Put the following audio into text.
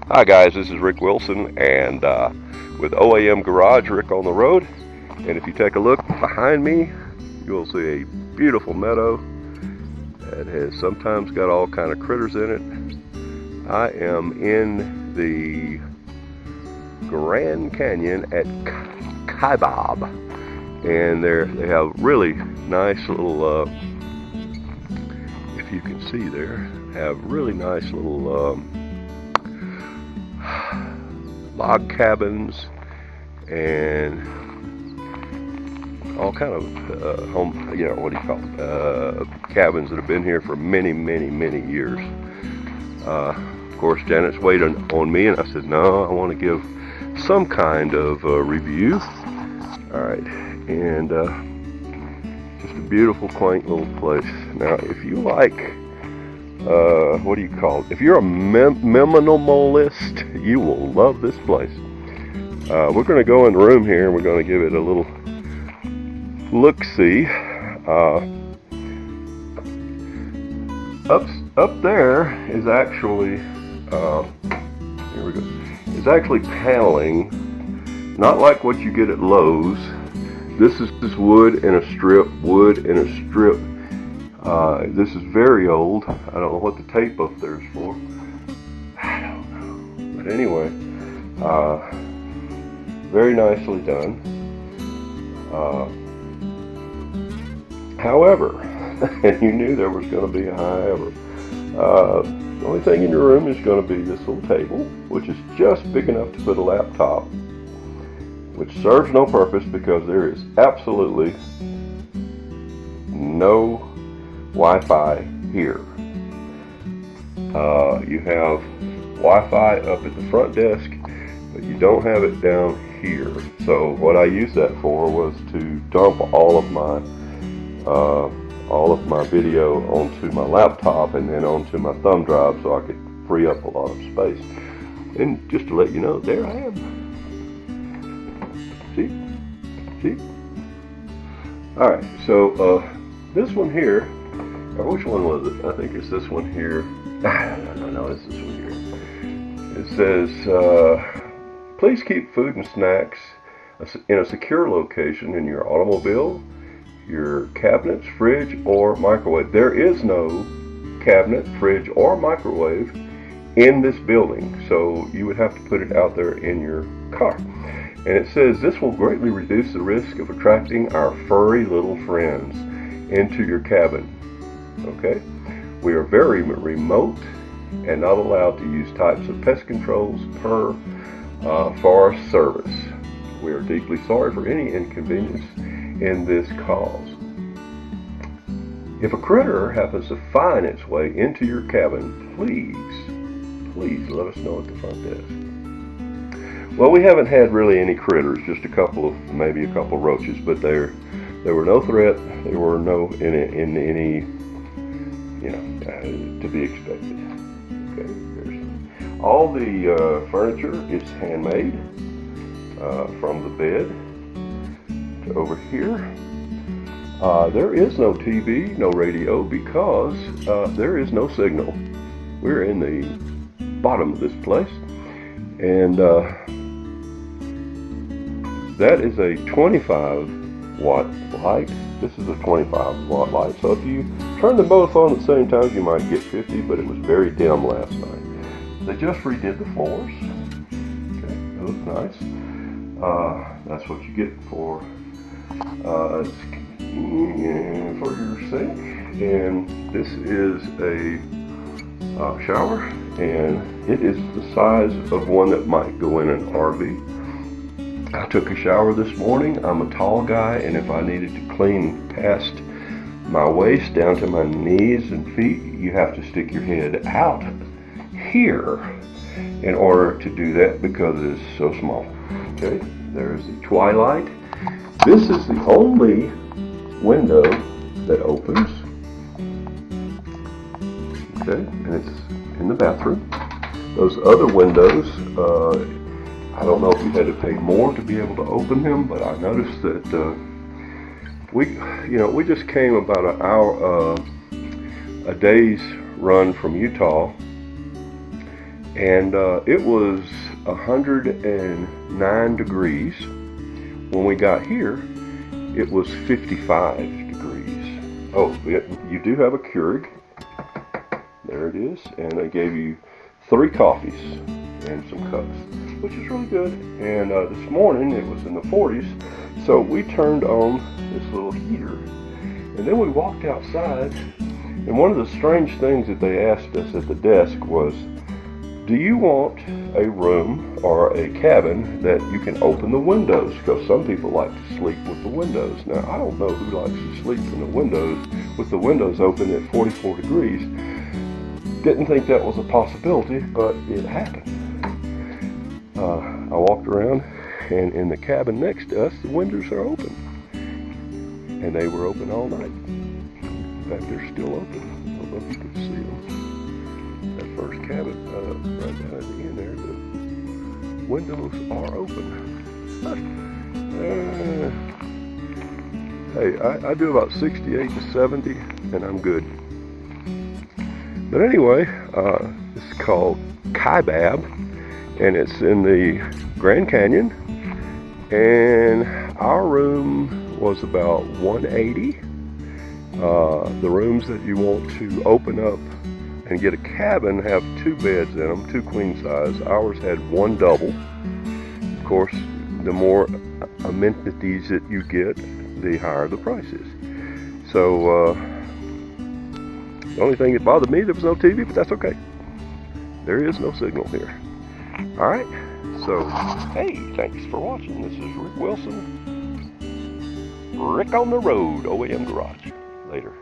Hi guys, this is Rick Wilson and with OAM Garage, Rick on the road. And if you take a look behind me, you will see a beautiful meadow that has sometimes got all kind of critters in it. I am in the Grand Canyon at Kaibab, and they have really nice little, if you can see there, have really nice little log cabins and all kind of home, what do you call it, cabins that have been here for many, many, many years. Of course, Janet's waiting on me, and I said, no, I want to give some kind of review. All right, and just a beautiful, quaint little place. Now, if you like, what do you call it? If you're a minimalist, you will love this place. We're going to go in the room here, and we're going to give it a little look-see. Up there is actually, here we go, is actually paneling, not like what you get at Lowe's. This is wood in a strip, this is very old. I don't know what the tape up there is for. I don't know. But anyway, very nicely done. However, and you knew there was going to be a however, the only thing in your room is going to be this little table, which is just big enough to put a laptop, which serves no purpose because there is absolutely no Wi-Fi here. You have Wi-Fi up at the front desk, but you don't have it down here. So what I used that for was to dump all of my video onto my laptop and then onto my thumb drive so I could free up a lot of space. And just to let you know, there I am. See? Alright, so this one here, or which one was it? I think it's this one here. No, it's this one here. It says, please keep food and snacks in a secure location in your automobile, your cabinets, fridge, or microwave. There is no cabinet, fridge, or microwave in this building, so you would have to put it out there in your car. And it says this will greatly reduce the risk of attracting our furry little friends into your cabin. Okay? We are very remote and not allowed to use types of pest controls per Forest Service. We are deeply sorry for any inconvenience in this cause. If a critter happens to find its way into your cabin, please let us know at the front desk. Well, we haven't had really any critters, just maybe a couple roaches, but there were no threat. There were no any to be expected. Okay, all the furniture is handmade, from the bed to over here. There is no TV, no radio, because there is no signal. We're in the bottom of this place, and that is a 25 watt light. This is a 25 watt light, so if you turn them both on at the same time, you might get 50, but it was very dim last night. They just redid the floors. Okay, they look nice. That's what you get for your sink. And this is a shower, and it is the size of one that might go in an RV. I took a shower this morning. I'm a tall guy, and if I needed to clean past my waist down to my knees and feet, you have to stick your head out here in order to do that because it is so small. Okay, there's the twilight. This is the only window that opens. Okay, and it's in the bathroom. Those other windows, I don't know if you had to pay more to be able to open them, but I noticed that we just came about an hour, a day's run from Utah, And it was 109 degrees. When we got here, it was 55 degrees. Oh, you do have a Keurig. There it is. And they gave you 3 coffees and some cups, which is really good. And this morning it was in the 40s, so we turned on this little heater, and then we walked outside. And one of the strange things that they asked us at the desk was, do you want a room or a cabin that you can open the windows? Because some people like to sleep with the windows. Now, I don't know who likes to sleep in the windows with the windows open at 44 degrees. Didn't think that was a possibility, but it happened. I walked around, and in the cabin next to us, the windows are open. And they were open all night. In fact, they're still open. I don't know if you can see them. That first cabin, right down at the end there, the windows are open. Hey, I do about 68 to 70, and I'm good. But anyway, this is called Kaibab, and it's in the Grand Canyon, and our room was about 180. The rooms that you want to open up and get a cabin have 2 beds in them, 2 queen size. Ours had 1 double. Of course, the more amenities that you get, the higher the price is. So the only thing that bothered me, there was no TV, but that's okay. There is no signal here. All right. So, hey, thanks for watching. This is Rick Wilson. Rick on the Road, OAM Garage. Later.